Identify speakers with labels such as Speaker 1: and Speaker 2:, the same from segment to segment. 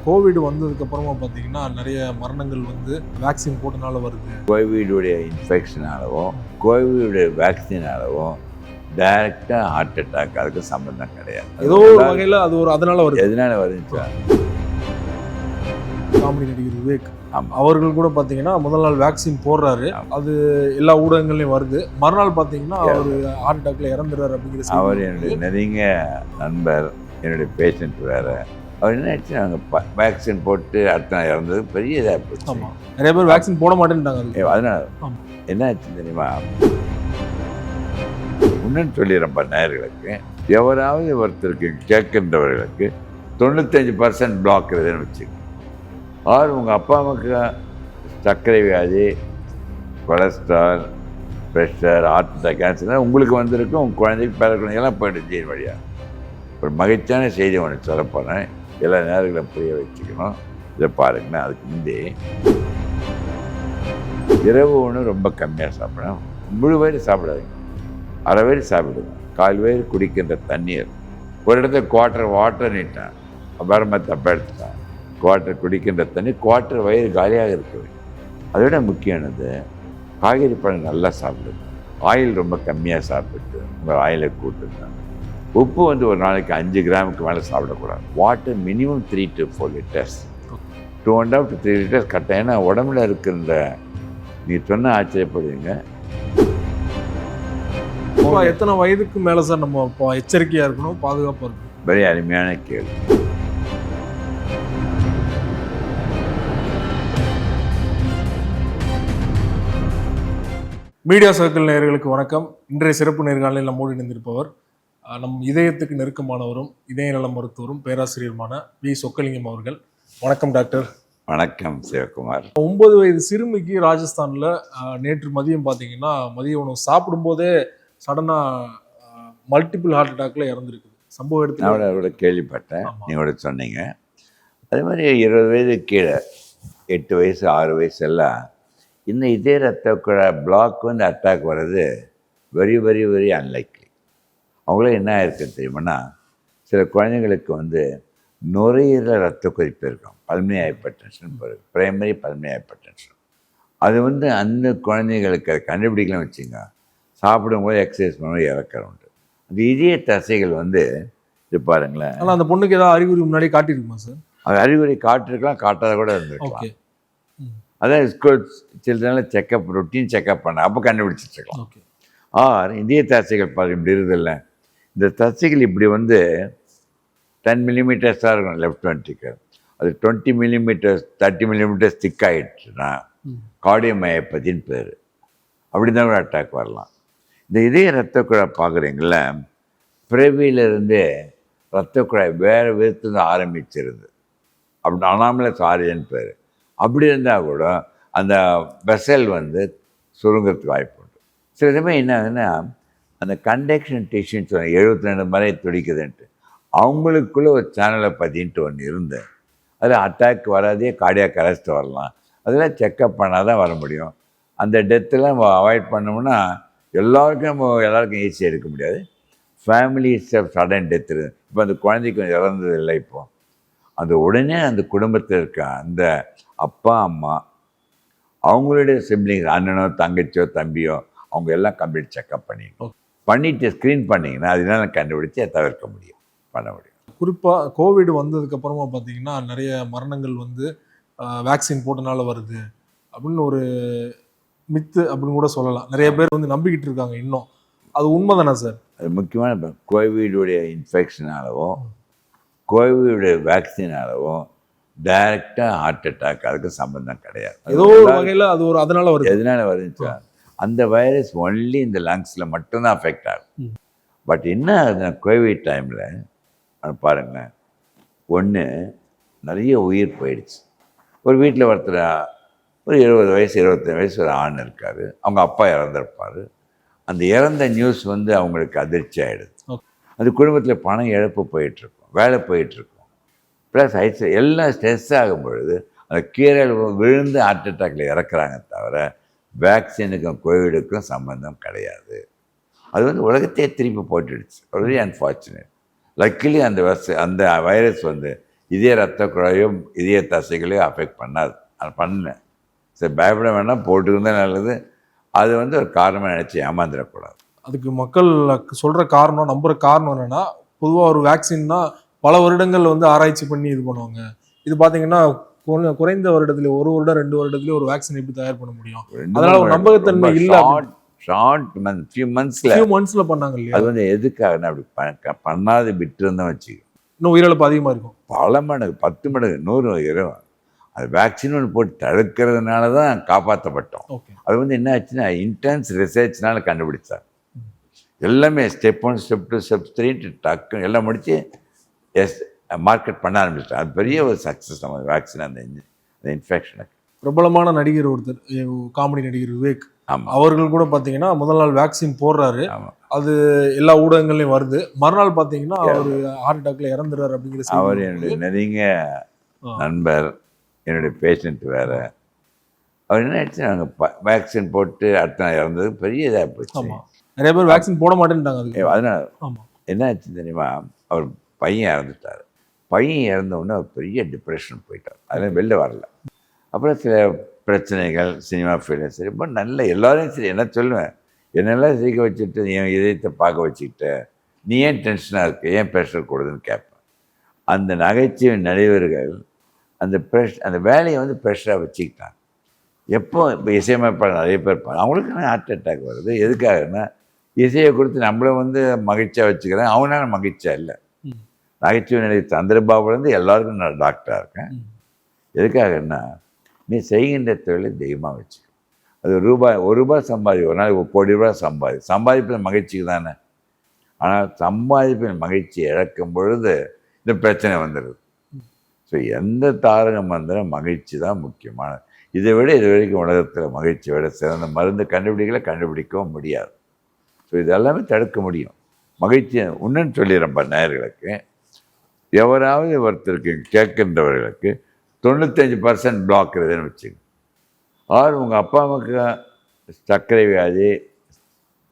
Speaker 1: Covid வந்ததுக்கப்புறமா பார்த்தீங்கன்னா நிறைய மரணங்கள் வந்து வேக்சின் போட்டனால வருது.
Speaker 2: கோவிடுடைய இன்ஃபெக்ஷனாலவோ கோவிடுடைய வேக்சினாலவோ டைரெக்டாக ஹார்ட் அட்டாக் அதுக்கு சம்மந்தம் கிடையாது.
Speaker 1: ஏதோ ஒரு வகையில் அது ஒரு அதனால வருது.
Speaker 2: எதனால வருதுச்சா?
Speaker 1: காமெடி நடிகர் விவேக்
Speaker 2: ஆமாம்,
Speaker 1: அவர்கள் கூட பார்த்தீங்கன்னா முதல் நாள் வேக்சின் போடுறாரு, அது எல்லா ஊடகங்கள்லையும் வருது. மறுநாள் பார்த்தீங்கன்னா அவர் ஹார்ட் அட்டாக்ல இறந்துறாரு அப்படிங்கிற செய்தி.
Speaker 2: அவர் என்னுடைய நெருங்கிய நண்பர், என்னுடைய பேஷண்ட் வேறு. அவர் என்ன ஆச்சு, நாங்கள் வேக்சின் போட்டு அடுத்த நாள் இறந்தது பெரிய இதாக போச்சு.
Speaker 1: ஆமாம், நிறைய பேர் வேக்சின் போட மாட்டேன்ட்டாங்க.
Speaker 2: அதனால
Speaker 1: ஆமாம்.
Speaker 2: என்ன ஆச்சு தெரியுமா? இன்னும் சொல்லிடுறப்ப நேயர்களுக்கு, எவராவது ஒருத்தருக்கு கேட்கின்றவர்களுக்கு 95% பிளாக் இருக்குதுன்னு வச்சுக்கோங்க. ஆர் உங்கள் அப்பா அம்மாவுக்கு சர்க்கரை வியாதி, cholesterol, pressure, heart attack, cancer உங்களுக்கு வந்திருக்கும். உங்கள் குழந்தைக்கு பேர குழந்தைங்கெல்லாம் போய்ட்டு ஜீன் வழியாக. ஒரு மகிழ்ச்சியான செய்தி ஒன்று சொல்ல போகிறேன், எல்லா நேரங்களும் புரிய வச்சுக்கணும். இதை பாருங்கன்னா, அதுக்கு முந்தி இரவு ஒன்று ரொம்ப கம்மியாக சாப்பிடணும். முழு வயிறு சாப்பிடாதீங்க, அரை வயிறு சாப்பிடுங்க. 1/4 வயிறு குடிக்கின்ற தண்ணீர். ஒரு இடத்துல 1/4 வாட்டர் நீட்டான், அப்புறமா தப்பாக எடுத்துட்டான். 1/4 குடிக்கின்ற தண்ணி 1/4 வயிறு காலியாக இருக்குது. அதை விட முக்கியமானது, காய்கறி பழம் நல்லா சாப்பிடுங்க. ஆயில் ரொம்ப கம்மியாக சாப்பிட்டு உங்கள் ஆயிலை கூட்டுங்க. உப்பு வந்து ஒரு நாளைக்கு 5 கிராமுக்கு மேலே சாப்பிடக்கூடாது. Water minimum 3 to 4 liters, 2.5 to 3 liters கட்டாயம். ஏன்னா உடம்புல இருக்கிற, நீ சொன்ன ஆச்சரியப்படுவீங்க,
Speaker 1: எத்தனை வயதுக்கு மேலே சார் நம்ம எச்சரிக்கையாக இருக்கணும், பாதுகாப்பாக இருக்கணும்?
Speaker 2: very அருமையான கேள்வி.
Speaker 1: மீடியா சர்க்கிள் நேயர்களுக்கு வணக்கம். இன்றைய சிறப்பு நேர்காணலில் நம்மோடு இணைந்திருப்பவர் நம் இதயத்துக்கு நெருக்கமானவரும் இதய நல மருத்துவரும் பேராசிரியருமான வி சொக்கலிங்கம் அவர்கள். வணக்கம் டாக்டர்.
Speaker 2: வணக்கம் சிவகுமார்.
Speaker 1: 9 வயது சிறுமிக்கு ராஜஸ்தானில் நேற்று மதியம் பார்த்தீங்கன்னா மதிய உணவு சாப்பிடும்போதே சடனாக மல்டிபிள் ஹார்ட் அட்டாக்ல இறந்துருக்குது. சம்பவம் எடுத்து
Speaker 2: அவரோட கேள்விப்பட்டேன், நீங்களோட சொன்னீங்க. அதே மாதிரி 20 வயது கீழே, 8 வயசு 6 வயசு எல்லாம் இந்த இதய ரத்த குழாய் பிளாக் வந்து அட்டாக் வர்றது வெரி வெரி வெரி அன்லைக்லி. அவங்களே என்ன ஆயிருக்குன்னு தெரியுமானா, சில குழந்தைங்களுக்கு வந்து நுரையீரல் ரத்த கொதிப்பு இருக்கும், pulmonary hypertension, primary pulmonary hypertension. அது வந்து அந்த குழந்தைங்களுக்கு அதை கண்டுபிடிக்கலாம் வச்சுங்க, சாப்பிடும்போது எக்ஸசைஸ் பண்ணும்போது இறக்குறோம். அந்த இதய தசைகள் வந்து இது பாருங்களேன்.
Speaker 1: ஆனால் அந்த பொண்ணுக்கு ஏதாவது அறிகுறி முன்னாடி காட்டியிருக்குமா சார்?
Speaker 2: அது அறிகுறி காட்டிருக்கலாம், காட்டாத கூட இருந்திருக்கலாம். அதான் ஸ்கூல் சில்ட்ரனில் செக்கப், ரொட்டீன் செக்கப் பண்ண அப்போ கண்டுபிடிச்சிட்ருக்கலாம். ஆர் இதய தசைகள் பாருங்க இப்படி இருக்குதில்ல, இந்த தசைகள் இப்படி வந்து 10 millimeters-ஆக இருக்கும் லெஃப்ட் வென்ட்ரிக்கல். அது 20 millimeters 30 millimeters திக் ஆகிடுச்சுன்னா கார்டியோமயோபதின்னு பேர். அப்படி தான் கூட அட்டாக் வரலாம். இந்த இதய ரத்த குழாய் பார்க்குறீங்கள, பிறவியிலிருந்தே ரத்த குழாய் வேறு விதத்துலேருந்து ஆரம்பிச்சிருது. அப்படி அனாமலஸ் ஆரிஜன் பேர். அப்படி இருந்தால் கூட அந்த வெசல் வந்து சுருங்கிறதுக்கு வாய்ப்பு உண்டு. சில சமயம் என்ன ஆகுதுன்னா, அந்த கண்டக்ஷன் டிஷ்யூன்னு சொன்னால் 72 மணி துடிக்குதுன்ட்டு, அவங்களுக்குள்ளே ஒரு சேனலை பதின்ட்டு ஒன்று இருந்து அதில் அட்டாக் வராதே, கார்டியாக் அரெஸ்ட் வரலாம். அதெல்லாம் செக்கப் பண்ணால் தான் வர முடியும். அந்த டெத்தெல்லாம் நம்ம அவாய்ட் பண்ணோம்னா எல்லாருக்கும் ஈஸியாக எடுக்க முடியாது. Families sudden death. இப்போ அந்த குழந்தைக்கு இறந்தது இல்லை, இப்போ அந்த உடனே அந்த குடும்பத்தில் இருக்க அந்த அப்பா அம்மா, அவங்களுடைய சிப்ளிங்ஸ், அண்ணனோ தங்கச்சியோ தம்பியோ, அவங்க எல்லாம் கம்ப்ளீட் செக்கப் பண்ணிவிட்டு ஸ்க்ரீன் பண்ணிங்கன்னா அதனால கண்டுபிடிச்சி அதை தவிர்க்க முடியும், பண்ண முடியும்.
Speaker 1: குறிப்பாக கோவிட் வந்ததுக்கப்புறமா பார்த்தீங்கன்னா நிறைய மரணங்கள் வந்து வேக்சின் போட்டனால வருது அப்படின்னு ஒரு மித்து அப்படின்னு கூட சொல்லலாம். நிறைய பேர் வந்து நம்பிக்கிட்டு இருக்காங்க. இன்னும் அது உண்மைதானே சார்?
Speaker 2: அது முக்கியமான கோவிடுடைய இன்ஃபெக்ஷனாலவோ கோவிடுடைய வேக்சினாலவோ டைரெக்டாக ஹார்ட் அட்டாக் அதுக்கு சம்பந்தம் கிடையாது.
Speaker 1: ஏதோ ஒரு வகையில் அது ஒரு அதனால வருது.
Speaker 2: எதனால வருதுச்சா? அந்த வைரஸ் ஒன்லி இந்த லங்ஸில் மட்டும்தான் அஃபெக்ட் ஆகும். பட் என்ன ஆகுதுன்னா, கோவிட் டைமில் பாருங்கள், ஒன்று நிறைய உயிர் போயிடுச்சு. ஒரு வீட்டில் ஒருத்தர் ஒரு 20 வயசு 25 வயசு ஒரு ஆண் இருக்கார், அவங்க அப்பா இறந்துருப்பார். அந்த இறந்த நியூஸ் வந்து அவங்களுக்கு அதிர்ச்சி ஆகிடுது. அந்த குடும்பத்தில் பணம் இழப்பு போயிட்டுருக்கும், வேலை போயிட்டுருக்கும், ப்ளஸ் எல்லாம் ஸ்ட்ரெஸ் ஆகும் பொழுது அந்த கீரையில் விழுந்து ஹார்ட் அட்டாக்ல இறக்குறாங்க தவிர வேக்சினுக்கும் கோவிடுக்கும் சம்பந்தம் கிடையாது. அது வந்து உலகத்தையே திருப்பி போட்டுடுச்சு. Very unfortunate. லக்கிலி அந்த வைரஸ் வந்து இதய ரத்த குழாயும் இதய தசைகளையும் அஃபெக்ட் பண்ணாது. அது பண்ணேன். சரி, பயப்பட வேண்டாம், போட்டுருந்தா நல்லது. அது வந்து ஒரு காரணமாக நினச்சி ஏமாந்துடக்கூடாது.
Speaker 1: அதுக்கு மக்கள் சொல்ற காரணம், நம்புற காரணம் என்னன்னா, பொதுவா ஒரு வேக்சின்னா பல வருடங்கள் வந்து ஆராய்ச்சி பண்ணி இது பண்ணுவாங்க. இது பாத்தீங்கன்னா குறைந்த வருடத்துல 1 வருடம் 2 வருடத்துல ஒரு வேக்சின் எப்படி தயார் பண்ண முடியும்? அதனால ஒரு நம்பகத்தன்மை இல்ல.
Speaker 2: ஃபியூ மந்த்ஸ்ல
Speaker 1: பண்ணாங்க இல்லையா?
Speaker 2: அது வந்து எதுக்காக அப்படி பண்ணாது விட்டு இருந்தோம் வச்சுக்கோ,
Speaker 1: இன்னும் உயிரிழப்பு அதிகமா இருக்கும்.
Speaker 2: பல மடங்கு, 10 மடங்கு, 100 20. அது வேக்சின் ஒன்று போட்டு தடுக்கிறதுனால தான் காப்பாற்றப்பட்டோம். அது வந்து என்ன ஆச்சுன்னா இன்டென்ஸ் ரிசர்ச்னால கண்டுபிடிச்சார். எல்லாமே ஸ்டெப் 1 ஸ்டெப் 2 ஸ்டெப் 3 டக்கு எல்லாம் முடிச்சு மார்க்கெட் பண்ண ஆரம்பிச்சிட்டேன். அது பெரிய ஒரு சக்ஸஸ் நம்ம வேக்சின். அந்த இன்ஃபெக்ஷனுக்கு
Speaker 1: பிரபலமான நடிகர் ஒருத்தர், காமெடி நடிகர் விவேக், அவர்கள் கூட பாத்தீங்கன்னா முதல் நாள் வேக்சின் போடுறாரு, அது எல்லா ஊடகங்கள்லயும் வருது. மறுநாள் பாத்தீங்கன்னா அவர் ஹார்ட் அட்டாக்ல இறந்துறாரு அப்படிங்கிற செய்தி.
Speaker 2: அவர் என்னுடைய நெருங்கிய நண்பர், என்னுடைய பேஷண்ட் வேற. அவர் என்ன ஆயிடுச்சு, நாங்கள் வேக்சின் போட்டு அடுத்த நாள் இறந்தது பெரிய இதாக போச்சு.
Speaker 1: நிறைய பேர் வேக்சின் போட மாட்டேன்ட்டாங்க. அதுக்கு
Speaker 2: அதனால என்ன ஆச்சு தெரியுமா, அவர் பையன் இறந்துட்டார். பையன் இறந்த உடனே அவர் பெரிய டிப்ரெஷன் போயிட்டார். அதெல்லாம் வெளில வரல. அப்புறம் சில பிரச்சனைகள், சினிமா ஃபீல்டு சரி, ரொம்ப நல்ல எல்லாரையும் சரி என்ன சொல்லுவேன், என்னெல்லாம் சிரிக்க வச்சுட்டு என் இதயத்தை பார்க்க வச்சுக்கிட்ட, நீ ஏன் டென்ஷனாக இருக்கு, ஏன் ப்ரெஷர் கொடுதுன்னு கேட்பேன். அந்த நகைச்சுவை நடிகர்கள் அந்த வேலையை வந்து ப்ரெஷராக வச்சுக்கிட்டாங்க. எப்போ இப்போ இசையமைப்பாளர் நிறைய பேர் இருப்பாங்க, அவங்களுக்கு ஹார்ட் அட்டாக் வருது. எதுக்காகன்னா இசையை கொடுத்து நம்மளை வந்து மகிழ்ச்சியாக வச்சுக்கிறேன், அவனால மகிழ்ச்சியாக இல்லை. நகைச்சுவை நடிகர் சந்திரபாபுலேருந்து எல்லாருக்கும் நான் டாக்டராக இருக்கேன். எதுக்காகன்னா நீ செய்கின்ற தொழிலை தெய்வமாக வச்சுக்க. அது ஒரு ரூபாய் சம்பாதி, ஒரு நாளைக்கு 1 கோடி ரூபாய் சம்பாதிப்பில் மகிழ்ச்சிக்கு தானே. ஆனால் சம்பாதிப்பில் மகிழ்ச்சி இழக்கும் பொழுது இந்த பிரச்சனை வந்துடுது. ஸோ எந்த தாரக மந்திரம் மகிழ்ச்சி தான் முக்கியமானது. இதை விட இது வரைக்கும் உலகத்தில் மகிழ்ச்சியை விட சிறந்த மருந்து கண்டுபிடிக்கவும் முடியாது. ஸோ இதெல்லாமே தடுக்க முடியும். மகிழ்ச்சியை இன்னும் சொல்லிடுறேன் நேயர்களுக்கு, எவராவது ஒருத்தருக்கு கேட்கின்றவர்களுக்கு 95% பிளாக் இருக்குதுன்னு வச்சுங்க. ஆறு உங்கள் அப்பா அம்மாவுக்கு சர்க்கரை வியாதி,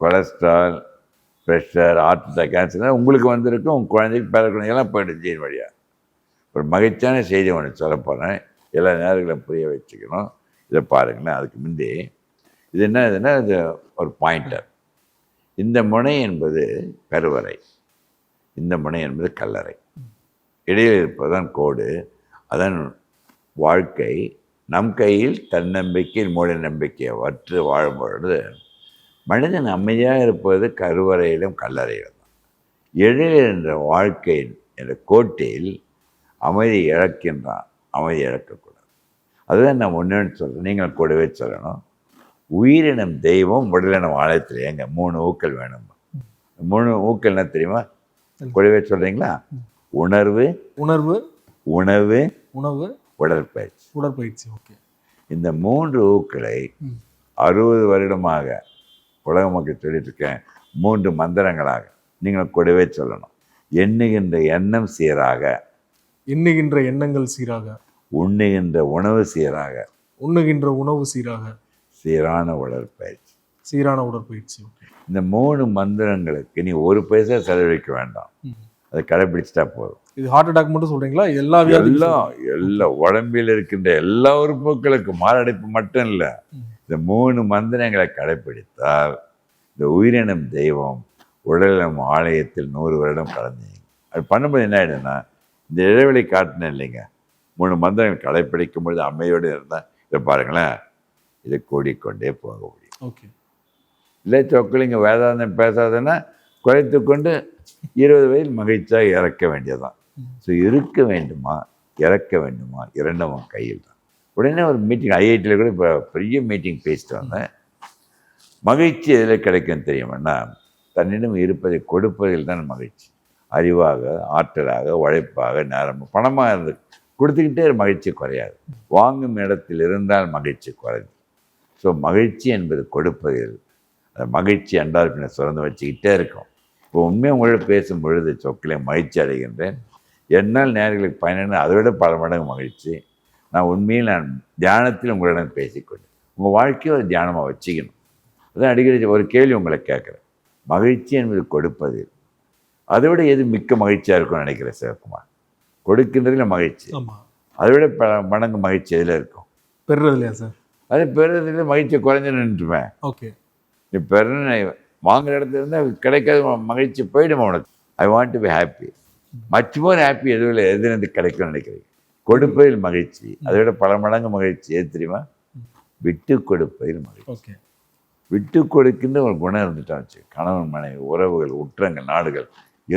Speaker 2: cholesterol, pressure, heart attack, cancer உங்களுக்கு வந்திருக்கும், உங்கள் குழந்தைக்கு பேர குழந்தைங்கெல்லாம் போய்ட்டு ஜீன் வழியாக. ஒரு மகிழ்ச்சியான செய்தி ஒன்று சொல்ல போகிறேன், எல்லா நேரங்களும் புரிய வச்சுக்கணும். இதை பாருங்களேன். அதுக்கு முந்தி இது என்ன, இதுன்னா இது ஒரு பாயிண்டர். இந்த முனை என்பது கருவறை, இந்த முனை என்பது கல்லறை, இடையில் இருப்பதுதான் கோடு. அதன் வாழ்க்கை நம் கையில் தன்னம்பிக்கையில் மூட நம்பிக்கையை வற்று வாழும் பொழுது மனிதன் அமைதியாக இருப்பது கருவறையிலும் கல்லறையிலும் தான். எழில் என்ற வாழ்க்கை என்ற கோட்டில் அமைதி இழக்கின்றான். அமைதி இழக்கக்கூடாது. அதுதான் நான் ஒன்று சொல்கிறேன், நீங்கள் கூடவே சொல்லணும். உயிரினம் தெய்வம், உடலினம் ஆலயத்தில் ஏங்க 3 ஊக்கள் வேணும். 3 ஊக்கள் என்ன தெரியுமா, கூடவே சொல்கிறீங்களா? உணர்வு, உணவு, உடற்பயிற்சி. ஓகே. இந்த 3 ஊக்களை 60 வருடமாக உலக மக்கள் சொல்லிட்டு இருக்கேன். 3 மந்திரங்களாக நீங்கள் கூடவே சொல்லணும். எண்ணுகின்ற எண்ணம் சீராக,
Speaker 1: எண்ணுகின்ற எண்ணங்கள் சீராக,
Speaker 2: உண்ணுகின்ற உணவு சீராக, சீரான உடற்பயிற்சி. இந்த 3 மந்திரங்களுக்கு நீ 1 பைசா செலவழிக்க வேண்டாம். அதை கடைபிடிச்சிட்டா போதும்.
Speaker 1: இது ஹார்ட் அட்டாக் மட்டும் சொல்றீங்களா?
Speaker 2: எல்லா உடம்பில் இருக்கின்ற எல்லா உறுப்புகளுக்கு, மாரடைப்பு மட்டும் இல்லை, இந்த 3 மந்திரங்களை கடைபிடித்தால் இந்த உயிரினம் தெய்வம் உடலினம் ஆலயத்தில் 100 வருடம் கலந்தீங்க. அது பண்ணும்போது என்ன ஆயிடுன்னா, இந்த இடைவெளி காட்டினேன் இல்லைங்க, 3 மந்திரங்கள் கடைப்பிடிக்கும் பொழுது அமைதியோடு இருந்தால் இதை பாருங்களேன், இதை கூடிக்கொண்டே போக முடியும்.
Speaker 1: ஓகே.
Speaker 2: இல்லை சொக்கலிங்க வேதாந்தம் பேசாதுன்னா குறைத்து கொண்டு 20 வயது மகிழ்ச்சியாக இறக்க வேண்டியதுதான். ஸோ இருக்க வேண்டுமா இறக்க வேண்டுமா இரண்டும் கையில் தான். உடனே ஒரு மீட்டிங் ஐஐடியில் கூட இப்போ பெரிய மீட்டிங் பேசிட்டு வந்தேன். மகிழ்ச்சி எதில் கிடைக்கும் தெரியுமாண்ணா, தன்னிடம் இருப்பதை கொடுப்பதில் தான் மகிழ்ச்சி. அறிவாக, ஆற்றலாக, உழைப்பாக, நேரமாக, பணமாக இருந்து கொடுத்துக்கிட்டே மகிழ்ச்சி குறையாது. வாங்கும் இடத்தில் இருந்தால் மகிழ்ச்சி குறைஞ்சு. ஸோ மகிழ்ச்சி என்பது கொடுப்பதில், அந்த மகிழ்ச்சி அன்றாட சுரந்து வச்சுக்கிட்டே இருக்கும். இப்போ உண்மையாக உங்களோட பேசும் பொழுது சொக்கிலே மகிழ்ச்சி அடைகின்றேன். என்னால் நேர்களுக்கு பயணம் அதை விட பல மடங்கு மகிழ்ச்சி. நான் உண்மையில் தியானத்தில் உங்களிடம் பேசிக்கொண்டேன். உங்கள் வாழ்க்கையை ஒரு தியானமாக வச்சுக்கணும். அதான் அடிக்கடி ஒரு கேள்வி உங்களை கேட்குறேன், மகிழ்ச்சி என்பது கொடுப்பதில் அதை விட எது மிக்க மகிழ்ச்சியாக இருக்கும்னு நினைக்கிறேன் சிவகுமார்? கொடுக்கின்றதுல மகிழ்ச்சி,
Speaker 1: ஆமாம்.
Speaker 2: அதை விட மடங்கு மகிழ்ச்சி எதில் இருக்கும்?
Speaker 1: பெறுறது இல்லையா சார்?
Speaker 2: அது பெறுறதுல மகிழ்ச்சி குறைஞ்சு நின்றுவேன்.
Speaker 1: ஓகே.
Speaker 2: நீ பெற வாங்குற இடத்துல இருந்தால் கிடைக்காத மகிழ்ச்சி போயிடும் உனக்கு. I want to be happy, much more happy. எதுலேருந்து கிடைக்கும்னு நினைக்கிறீங்க? கொடுப்பதில் மகிழ்ச்சி, அதை விட பல மடங்கு மகிழ்ச்சி எது தெரியுமா? விட்டு கொடுப்பதில் மகிழ்ச்சி.
Speaker 1: ஓகே.
Speaker 2: விட்டு கொடுக்கின்ற ஒரு குணம் இருந்துட்டாச்சு. கணவன் மனைவி உறவுகள் உற்றங்கள் நாடுகள்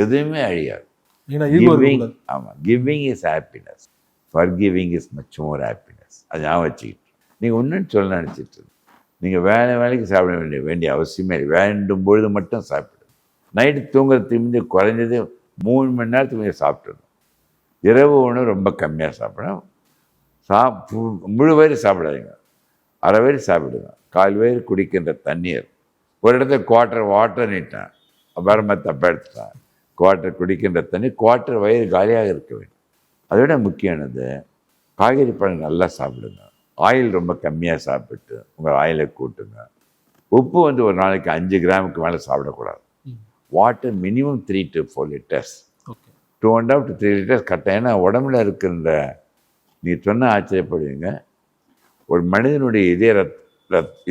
Speaker 2: எதுவுமே அழியாது. ஆமாம், giving is happiness, forgiving is much more happiness. அது ஞாபகம் வச்சுக்கிட்டு நீங்கள் ஒன்றுன்னு சொல்ல நினச்சிட்டு நீங்கள் வேலைக்கு சாப்பிட வேண்டிய அவசியமே இல்லை. வேண்டும் பொழுது மட்டும் சாப்பிடு. நைட்டு தூங்குறதுக்கு முந்தி குறைஞ்சது 3 மணி நேரத்துக்கு முந்தைய சாப்பிட்றணும். இரவு உணவு ரொம்ப கம்மியாக சாப்பிடணும். முழு வயிறு சாப்பிடாதீங்க, அரை வயிறு சாப்பிடுங்க. 1/4 வயிறு குடிக்கின்ற தண்ணீர். ஒரு இடத்துல 1/4 வாட்டர் நீட்டேன், அப்புறமா தப்பா எடுத்துட்டேன். 1/4 குடிக்கின்ற தண்ணி 1/4 வயிறு காலியாக இருக்க வேண்டும். அதை விட முக்கியமானது காய்கறி பழம் நல்லா சாப்பிடுங்க. ஆயில் ரொம்ப கம்மியாக சாப்பிட்டு உங்கள் ஆயிலை கூட்டுங்க. உப்பு ஒரு நாளைக்கு 5 கிராமுக்கு மேலே சாப்பிடக்கூடாது. Water minimum 3 to 4 litres, 2.5 to 3 litres கரெக்டாக. ஏன்னா உடம்புல இருக்கின்ற, நீ சொன்ன ஆச்சரியப்படுவீங்க, ஒரு மனிதனுடைய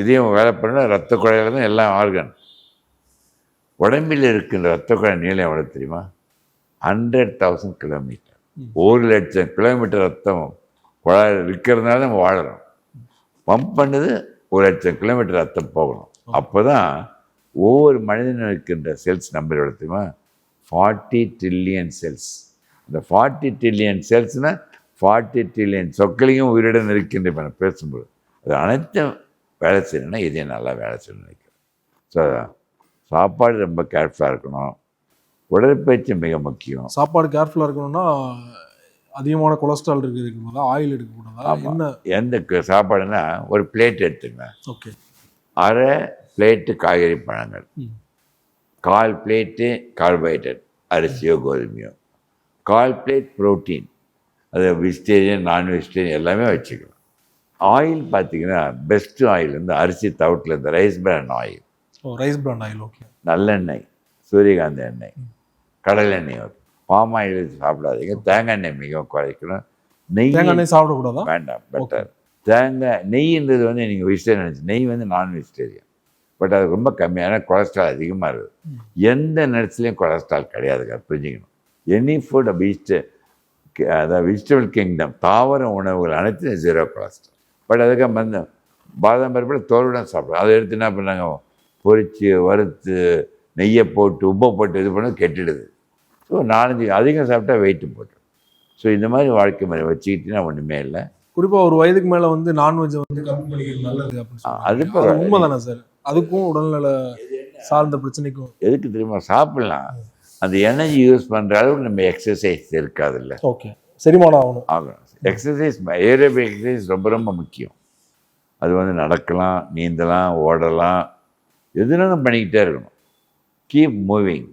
Speaker 2: இதயம் வேலை பண்ண ரத்த குழாயில் தான் எல்லாம் ஆர்கன். உடம்பில் இருக்கின்ற ரத்த குழாய் நீளம் எவ்வளோ தெரியுமா? 100,000 கிலோமீட்டர். 1,00,000 கிலோமீட்டர் ரத்தம் குழாய் இருக்கிறதுனால நம்ம வாழறோம். பம்ப் பண்ணது 1,00,000 கிலோமீட்டர் ரத்தம் போகணும். அப்போ தான் ஒவ்வொரு மனிதனும் இருக்கின்ற செல்ஸ் நம்பர் எவ்வளோ தெரியுமா? 40 ட்ரில்லியன் செல்ஸ். இந்த 40 ட்ரில்லியன் செல்ஸ்னால் 40 ட்ரில்லியன் சொற்களையும் உயிருடன் இருக்கின்ற இப்போ நான் பேசும்போது அது அனைத்தும் வேலை செய்யணும்னா இதே நல்லா வேலை செய்யணும்னு நினைக்கிறேன். ஸோ சாப்பாடு ரொம்ப கேர்ஃபுல்லாக இருக்கணும். உடற்பயிற்சி மிக முக்கியம்.
Speaker 1: சாப்பாடு கேர்ஃபுல்லாக இருக்கணும்னா அதிகமான கொலஸ்ட்ரால் இருக்குதா, ஆயில் எடுக்கக்கூடாதா? என்ன
Speaker 2: எந்த சாப்பாடுன்னா ஒரு பிளேட் எடுத்துங்க.
Speaker 1: ஓகே.
Speaker 2: அரை பிளேட்டு காய்கறி பழங்கள், 1/4 பிளேட்டு கார்போஹைட்ரேட், அரிசியோ கோதுமையோ, 1/4 பிளேட் ப்ரோட்டீன், அது வெஜிடேரியன் நான் வெஜிடேரியன் எல்லாமே வச்சுக்கலாம். ஆயில் பார்த்தீங்கன்னா பெஸ்ட்டு ஆயில் அரிசி தவிட்டில் இந்த rice brand oil.
Speaker 1: Rice brand oil. Okay.
Speaker 2: நல்லெண்ணெய், சூரியகாந்தி எண்ணெய், கடலை எண்ணெய், பாம் ஆயில் சாப்பிடாதீங்க. தேங்காய் எண்ணெய் மிகவும் குறைக்கணும்.
Speaker 1: நெய் சாப்பிடக்கூடாதா?
Speaker 2: வேண்டாம், பெட்டர். தேங்காய் நெய்ன்றது நீங்கள் வெஜிடேரியன் நினச்சி, நெய் நான் வெஜிடேரியன். பட் அது ரொம்ப கம்மியான கொலஸ்ட்ரால் அதிகமாக இருக்குது. எந்த நட்ஸ்லேயும் கொலஸ்ட்ரால் கிடையாதுங்க, புரிஞ்சுக்கணும். எனி ஃபுட் அதாவது வெஜிடபிள் கிங்டம், தாவர உணவுகள் அனைத்தும் 0 கொலஸ்ட்ரால். பட் அதுக்காக பாதாம் பருப்பில் தோலுடன் சாப்பிடுவோம். அதை எடுத்து என்ன பண்ணாங்க, பொரித்து வறுத்து நெய்யை போட்டு உப்பை போட்டு இது பண்ண கெட்டுடுது. ஸோ 4-5 அதிகம் சாப்பிட்டா வெயிட்டு போட்டு. ஸோ இந்த மாதிரி வாழ்க்கை முறை வச்சுக்கிட்டுனா ஒன்றுமே இல்லை.
Speaker 1: குறிப்பாக ஒரு வயதுக்கு மேலே நான்வெஜ் கம்மி பண்ணிக்கிறது நல்லது அப்படின்னு. அது இப்போ உண்மை தானே சார்? அதுக்கும் உடல்நல சார்ந்த பிரச்சனைக்கும்
Speaker 2: எதுக்கு தெரியுமா சாப்பிடலாம். அந்த எனர்ஜி யூஸ் பண்ணுற அளவுக்கு நம்ம எக்ஸசைஸ் இருக்காது இல்லை.
Speaker 1: ஓகே. செரிமானம் ஆகணும்.
Speaker 2: எக்ஸசைஸ், ஏரோபிக் எக்ஸசைஸ் ரொம்ப ரொம்ப முக்கியம். அது நடக்கலாம், நீந்தலாம், ஓடலாம், எதுனாலும் பண்ணிக்கிட்டே இருக்கணும். கீப் மூவிங்,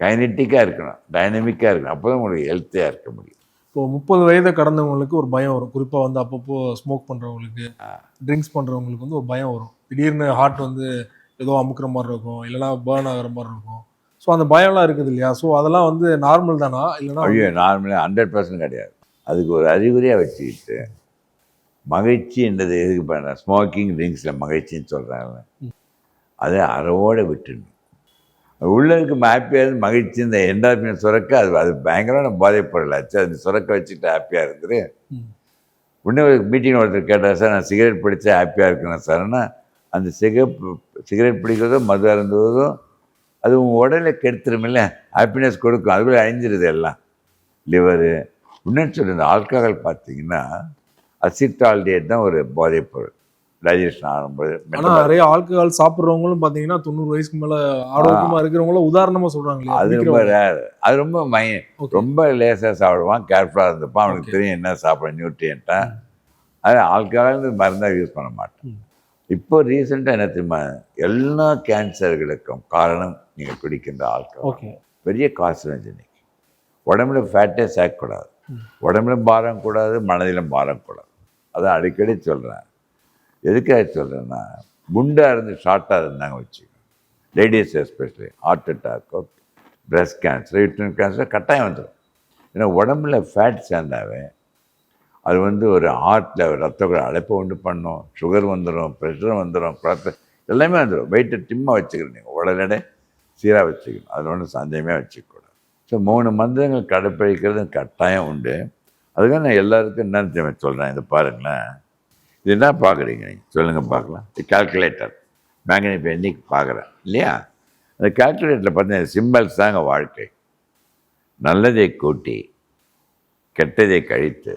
Speaker 2: கைனட்டிக்காக இருக்கணும், டைனமிக்காக இருக்கணும். அப்போ தான் உங்களுக்கு ஹெல்த்தியாக இருக்க முடியும்.
Speaker 1: இப்போ 30 வயதை கடந்தவங்களுக்கு ஒரு பயம் வரும். குறிப்பாக அப்பப்போ ஸ்மோக் பண்ணுறவங்களுக்கு, ட்ரிங்க்ஸ் பண்ணுறவங்களுக்கு ஒரு பயம் வரும். திடீர்னு ஹார்ட் ஏதோ அமுக்குற மாதிரி இருக்கும், இல்லைனா பேர்ன் ஆகிற மாதிரி இருக்கும். ஸோ அந்த பயம்லாம் இருக்குது இல்லையா? ஸோ அதெல்லாம் நார்மல் தானா? இல்லைனா
Speaker 2: ஐயோ, நார்மலாக 100% கிடையாது. அதுக்கு ஒரு அறிகுறியாக வச்சுக்கிட்டு மகிழ்ச்சின்றது எதுக்கு பண்ண, ஸ்மோக்கிங் ட்ரிங்க்ஸில் மகிழ்ச்சின்னு சொல்கிறாங்க, அதை அறவோடு விட்டுடணும். உள்ளே இருக்க ஹாப்பியாக இருந்து மகிழ்ச்சி, இந்த என்டார்பின் சுரக்க அது பயங்கரமான போதைப் பொருளாச்சு. அது சுரக்க வச்சுட்டு ஹாப்பியாக இருக்குது. இன்னும் ஒரு மீட்டிங் ஒருத்தர் கேட்டார், சார் நான் சிகரெட் பிடிச்சா ஹாப்பியாக இருக்கணும் சார்னா, அந்த சிகரெட் பிடிக்கிறதோ மது அருந்துவதோ அது உங்கள் உடலை கெடுத்துருமில்ல, ஹாப்பினஸ் கொடுக்கும், அதுக்குள்ளே அழிஞ்சிருது எல்லாம். லிவரு இன்னும் சொல்லி இந்த ஆல்கஹால் பார்த்தீங்கன்னா அசிட்டால்டேட் தான் ஒரு போதைப் பொருள். டைஜஷன் ஆகும்போது
Speaker 1: நிறைய ஆல்கஹால் சாப்பிட்றவங்களும் பார்த்தீங்கன்னா 90 வயசுக்கு மேலே ஆரோக்கியமாக இருக்கிறவங்களும் உதாரணமாக சொல்கிறாங்க.
Speaker 2: அது ரொம்ப ரேர். அது ரொம்ப லேசாக சாப்பிடுவான், கேர்ஃபுல்லாக இருந்துப்பான், அவனுக்கு தெரியும் என்ன சாப்பிட நியூட்ரியன்ட்டாக. அது ஆல்கஹால் மருந்தாக யூஸ் பண்ண மாட்டேன். இப்போ ரீசெண்டாக என்ன தெரியுமா, எல்லா கேன்சர்களுக்கும் காரணம் நீங்கள் குடிக்கின்ற ஆல்கஹால். பெரிய கார்சினோஜெனிக். உடம்புல ஃபேட்டே சேர்க்கக்கூடாது, உடம்புல பாரம் கூடாது, மனதிலும் பாரம் கூடாது. அதான் அடிக்கடி சொல்கிறேன். எதுக்காக சொல்கிறேன்னா, குண்டாக இருந்து ஷார்ட்டாக இருந்தாங்க வச்சுக்கோங்க, லேடிஸ் எஸ்பெஷலி ஹார்ட் அட்டாக்கோ, பிரஸ்ட் கேன்சர், யூட்ரன் கேன்சர் கட்டாயம் வந்துடும். ஏன்னா உடம்புல ஃபேட் சேர்ந்தாவே அது வந்து ஒரு ஹார்ட்டில் ரத்த குழாய் அடைப்பை உண்டு பண்ணும், சுகர் வந்துடும், ப்ரெஷர் வந்துடும், கொலஸ்ட்ரால் எல்லாமே வந்துடும். வெயிட்டை டிம்மாக வச்சுக்கணும், நீங்கள் உடனே சீராக வச்சுக்கணும், அதில் ஒன்றும் சந்தேகமே வச்சுக்கூடாது. ஸோ 3 மந்திரங்கள் கடைப்பிடிக்கிறது கட்டாயம் உண்டு. அதுக்காக நான் எல்லாருக்கும் என்னென்னு தெரியுமா சொல்கிறேன், இதை பாருங்களேன். இது என்ன பார்க்குறீங்க நீங்கள் சொல்லுங்கள் பார்க்கலாம். இது கால்குலேட்டர் பேங்க் இப்போ என்றைக்கு பார்க்குறேன் இல்லையா? அந்த கால்குலேட்டரில் பார்த்தீங்கன்னா சிம்பிள்ஸ் தாங்க வாழ்க்கை. நல்லதை கூட்டி கெட்டதை கழித்து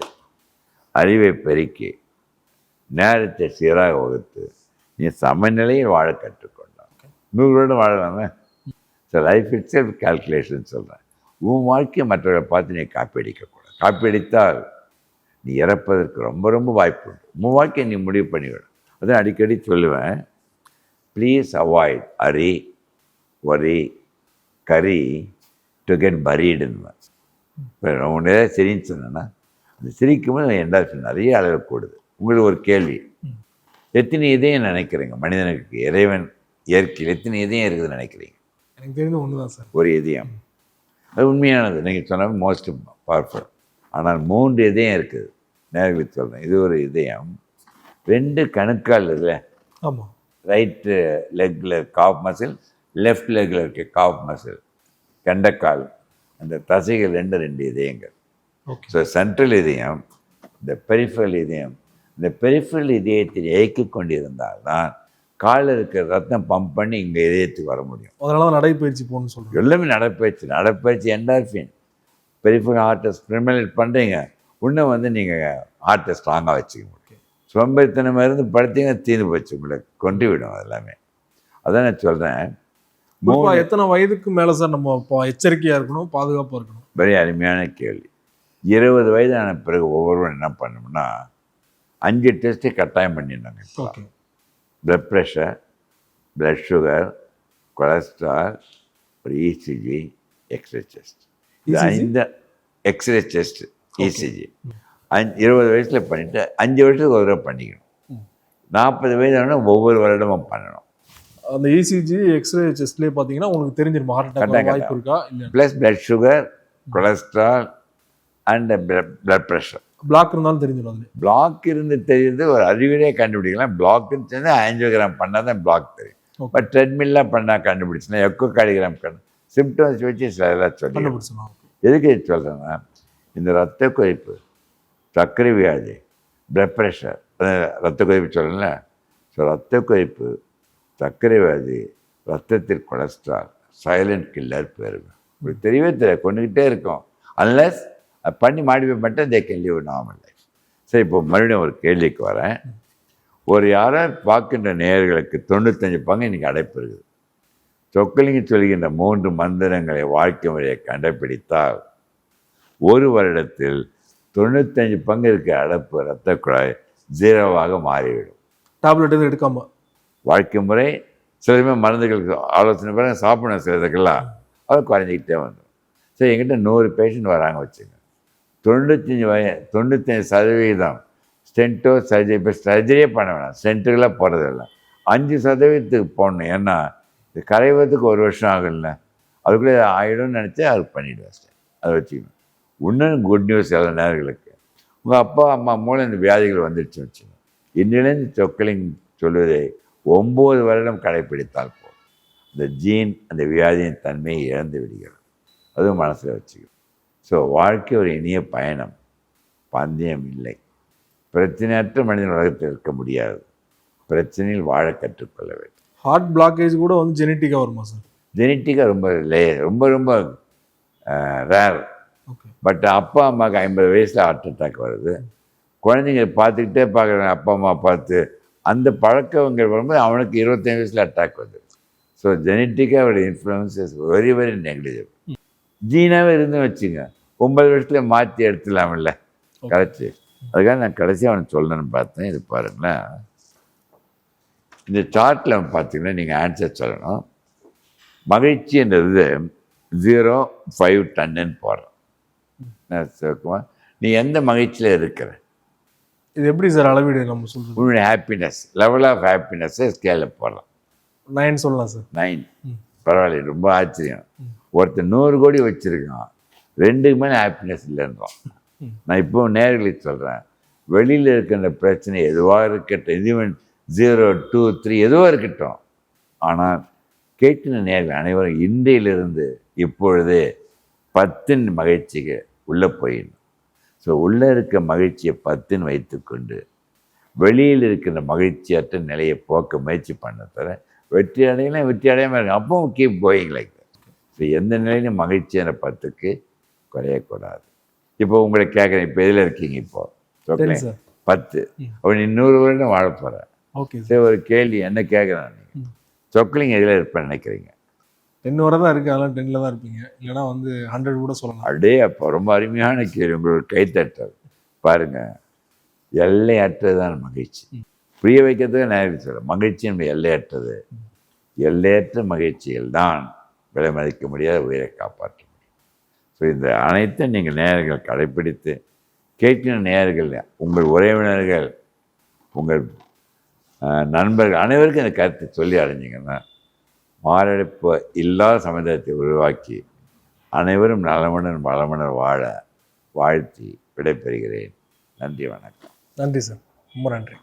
Speaker 2: அறிவை பெருக்கி நேரத்தை சீராக வகுத்து நீ சமநிலையில் வாழ கற்றுக்கொண்டான். 100 வருடம் வாழலாமே. So life itself calculation சொல்கிறேன். உன் வாழ்க்கையை மற்றவர்களை பார்த்து நீ காப்பீடிக்கக்கூடாது. காப்பீடித்தால் நீ இறப்பதற்கு ரொம்ப ரொம்ப வாய்ப்பு உண்டு. உன் வாழ்க்கையை நீ முடிவு பண்ணிவிடும். அதான் அடிக்கடி சொல்லுவேன், please avoid hurry worry curry to get பரீடுன்னு. இப்போ உன்னை ஏதாவது சரின்னு சொன்னேன்னா அந்த சிரிக்கும்போது என்டால்ஃபின் நிறைய அளவு கூடுது. உங்களுக்கு ஒரு கேள்வி, எத்தனை இதயம் நினைக்கிறீங்க மனிதனுக்கு? இறைவன் இயற்கையில் எத்தனை இதயம் இருக்குதுன்னு நினைக்கிறீங்க?
Speaker 1: எனக்கு தெரிஞ்ச ஒன்று தான் சார், ஒரு
Speaker 2: இதயம். அது உண்மையானது, நீங்கள் சொன்ன மோஸ்ட் பவர்ஃபுல். ஆனால் 3 இதயம் இருக்குது. நேரில் சொல்கிறேன், இது ஒரு இதயம். 2 கணுக்கால் இல்லை,
Speaker 1: ஆமாம்.
Speaker 2: ரைட்டு லெக்கில் காஃப் மசில், லெஃப்ட் லெக்கில் இருக்க காஃப் மசில், கெண்டைக்கால், அந்த தசைகள் 2 இதயங்கள். ஸோ சென்ட்ரல் இதயம், இந்த பெரிஃபரல் இதயம். இந்த பெரிஃபரல் இதயத்தில் இயக்கி கொண்டிருந்தால் தான் காலில் இருக்கிற ரத்தம் பம்ப் பண்ணி இங்கே இதயத்துக்கு வர முடியும்.
Speaker 1: அதனால தான் நடைப்பயிற்சி போகணும்னு சொல்கிறேன்.
Speaker 2: எல்லாமே நடைப்பயிற்சி என்டார்ஃபின். பெரிஃபரல் ஹார்ட்டை ஸ்டிமுலேட் பண்ணுறீங்க, இன்னும் வந்து நீங்கள் ஹார்ட்டை ஸ்ட்ராங்காக வச்சுக்க முடியும். சோம்பேறித்தனமாக இருந்து படுத்தீங்கன்னா தீர்ந்து போச்சு, உங்களை கொண்டு விடும். அது எல்லாமே அதான் நான் சொல்கிறேன்.
Speaker 1: எத்தனை வயதுக்கு மேலே சார் நம்ம எச்சரிக்கையாக இருக்கணும், பாதுகாப்பாக இருக்கணும்?
Speaker 2: வெரி அருமையான கேள்வி. 20 வயதான பிறகு ஒவ்வொருவரும் என்ன பண்ணோம்னா 5 டெஸ்ட்டு கட்டாயம் பண்ணியிருந்தாங்க. இப்போ blood pressure, blood sugar, cholesterol, ஒரு இசிஜி, எக்ஸ்ரே செஸ்ட். இது 5 எக்ஸ்ரே செஸ்ட், இசிஜி 20 வயசில் பண்ணிவிட்டு 5 வருஷத்துக்கு ஒரு தடவை பண்ணிக்கணும். 40 வயதான ஒவ்வொரு வருடமும் பண்ணணும்.
Speaker 1: அந்த இசிஜி எக்ஸ்ரே செஸ்ட்லேயே பார்த்தீங்கன்னா உங்களுக்கு தெரிஞ்சிருமா ஹார்ட் அட்டாக் வாய்ப்பு இருக்கா இல்லை?
Speaker 2: Plus blood sugar, cholesterol and blood pressure.
Speaker 1: Block இருந்தாலும் தெரிஞ்சிடும்.
Speaker 2: பிளாக் இருந்து தெரியுது, ஒரு அறிகுறியே கண்டுபிடிக்கலாம். பிளாக்குன்னு தெரிஞ்சு ஆஞ்சியோகிராம் பண்ணால் தான் பிளாக் தெரியும். பட் ட்ரெட்மில்லாக பண்ணால் கண்டுபிடிச்சுன்னா எக்கோ கார்டியோகிராம் சிம்டம்ஸ் வச்சு எல்லாம் சொல்லி. எதுக்கு சொல்கிறேன்னா, இந்த ரத்த கொதிப்பு, சர்க்கரை வியாதி, பிளட் ப்ரெஷர், ரத்த கொதிப்பு சொல்லல. ஸோ ரத்த கொதிப்பு, சர்க்கரை வியாதி, ரத்தத்தில் கொலஸ்ட்ரால், சைலண்ட் கில்லர் பேருங்க. உங்களுக்கு தெரியவே தெரியாது, கொண்டுக்கிட்டே இருக்கும். அன்லஸ் பண்ணி மாடிஃபை பண்ணிட்டு they can live normal life. சரி, இப்போ மறுபடியும் ஒரு கேள்விக்கு வரேன். ஒரு யாராவது பார்க்கின்ற நேயர்களுக்கு 95 பங்கு இன்றைக்கி அடைப்பு இருக்குது. சொக்கலிங்க சொல்கின்ற 3 மந்திரங்களை வாழ்க்கை முறையை கண்டுபிடித்தால் 1 வருடத்தில் 95 பங்கு இருக்க அடைப்பு இரத்த குழாய் 0வாக மாறிவிடும்.
Speaker 1: டேப்லெட் எதுவும் எடுக்காம
Speaker 2: வாழ்க்கை முறை, சிலருமே மருந்துகளுக்கு ஆலோசனை பிறகு சாப்பிடணும், சிலதுக்கெல்லாம் அது குறைஞ்சிக்கிட்டே வந்துடும். சரி, எங்கிட்ட 100 பேஷண்ட் வராங்க வச்சுங்க. 95% ஸ்டென்ட்டோ சர்ஜரி, இப்போ சர்ஜரியே பண்ண வேணாம், ஸ்டென்ட்டுக்கெல்லாம் போகிறதில்ல. 5% போடணும். ஏன்னா இது கரைவதுக்கு 1 வருஷம் ஆகல, அதுக்குள்ளே ஆகிடும்னு நினச்சி அது பண்ணிவிடுவேன். அதை வச்சுக்கணும். இன்னும் குட் நியூஸ் எல்லா நேர்களுக்கு, உங்கள் அப்பா அம்மா மூலம் இந்த வியாதிகள் வந்துடுச்சு வச்சுங்க. இன்னிலேருந்து சொக்கலிங் சொல்வதை 9 வருடம் கடைப்பிடித்தால் போதும், இந்த ஜீன் அந்த வியாதியின் தன்மையை இழந்து விடுகிறது. அதுவும் மனசில் வச்சுக்கணும். ஸோ வாழ்க்கை ஒரு இனிய பயணம், பந்தயம் இல்லை. பிரச்சனையற்ற மனிதன் உலகத்தில் இருக்க முடியாது. பிரச்சனையில் வாழ கற்றுக்கொள்ள வேண்டும்.
Speaker 1: ஹார்ட் பிளாக்கேஜ் கூட வந்து ஜெனட்டிக்காக வருமா சார்?
Speaker 2: ஜெனட்டிக்காக ரொம்ப ரொம்ப ரேர். பட் அப்பா அம்மாவுக்கு 50 வயசில் ஹார்ட் அட்டாக் வருது. குழந்தைங்க பார்த்துக்கிட்டே பார்க்குறாங்க, அப்பா அம்மா பார்த்து அந்த பழக்கங்கள் வரும்போது அவனுக்கு 25 வயசில் அட்டாக் வருது. ஸோ ஜெனட்டிக்காக அவருடைய influence is very very negligible. ஜீனாகவே இருந்து வச்சுங்க, 9 வருஷத்துல மாற்றி எடுத்துலாமில்ல, கரைச்சி. அதுக்காக நான் கடைசியாக அவனுக்கு சொல்லணும்னு பார்த்தேன். இது பாருங்களேன், இந்த சார்ட்டில் பார்த்தீங்கன்னா நீங்கள் ஆன்சர் சொல்லணும். மகிழ்ச்சின்றது 0, 5, 10ன்னு போடுறோம். நீ எந்த மகிழ்ச்சியில் இருக்கிற?
Speaker 1: இது எப்படி சார் அளவீடு நம்ம சொல்கிறோம்?
Speaker 2: உன்னுடைய ஹாப்பினஸ் லெவல் ஆஃப் ஹாப்பினஸ்ஸை ஸ்கேலில் போடலாம்.
Speaker 1: 9 சொல்லலாம் சார்.
Speaker 2: 9 பரவாயில்ல, ரொம்ப ஆச்சரியம். ஒருத்தர் 100 கோடி வச்சுருக்கான், 2க்கு மேலே ஹாப்பினஸ் இல்லைன்றோம். நான் இப்போ நேர்களுக்கு சொல்கிறேன், வெளியில் இருக்கின்ற பிரச்சனை எதுவாக இருக்கட்டும், இதுவன் 0, 2, 3 எதுவாக இருக்கட்டும், ஆனால் கேட்கிற நேர்கள் அனைவரும் இன்றையிலிருந்து இப்பொழுதே 10 மகிழ்ச்சிக்கு உள்ளே போயிடணும். ஸோ உள்ளே இருக்க மகிழ்ச்சியை 10 வைத்துக்கொண்டு வெளியில் இருக்கின்ற மகிழ்ச்சியற்ற நிலையை போக்க முயற்சி பண்ண தவிர வெற்றி அடையலாம், வெற்றி அடையாமல் இருக்கும். அப்பவும் கீப் கோயிங் லைக். ஸோ எந்த நிலையிலும் மகிழ்ச்சியான 10க்கு குறையக்கூடாது. இப்போ உங்களை கேட்குறேன், இப்போ எதில் இருக்கீங்க? இப்போ சொல்கிறேன் 10. அவன் 100 வருடம் வாழ போகிறேன்.
Speaker 1: ஓகே
Speaker 2: சரி, ஒரு கேள்வி என்ன கேட்குறான், நீங்கள் சொக்கலிங்க எதில் இருப்பேன்னு நினைக்கிறீங்க?
Speaker 1: 10 வரை தான் இருக்குது, அதெல்லாம் 10ல் தான் இருப்பீங்க, இல்லைனா வந்து 100 கூட சொல்லலாம்.
Speaker 2: அப்படியே அப்போ ரொம்ப அருமையான கேள்வி. உங்களோட கைத்தட்டல் பாருங்கள். எல்லையற்றதுதான் மகிழ்ச்சி. புரிய வைக்கிறதுக்கு நேரம் சொல்கிறேன், மகிழ்ச்சி என்பது எல்லையற்றது. எல்லையற்ற மகிழ்ச்சிகள் தான் விலை மதிக்க முடியாத உயிரை காப்பாற்ற முடியும். ஸோ இந்த அனைத்தும் நீங்கள் நேயர்கள் கடைப்பிடித்து கேட்கிற நேயர்கள், உங்கள் உறவினர்கள், உங்கள் நண்பர்கள் அனைவருக்கும் இந்த கருத்தை சொல்லி அடைஞ்சிங்கன்னா மாரடைப்பு இல்லாத சமுதாயத்தை உருவாக்கி அனைவரும் நலமுடன் வளமுடன் வாழ வாழ்த்தி விடைபெறுகிறேன். நன்றி, வணக்கம்.
Speaker 1: நன்றி சார், ரொம்ப நன்றி.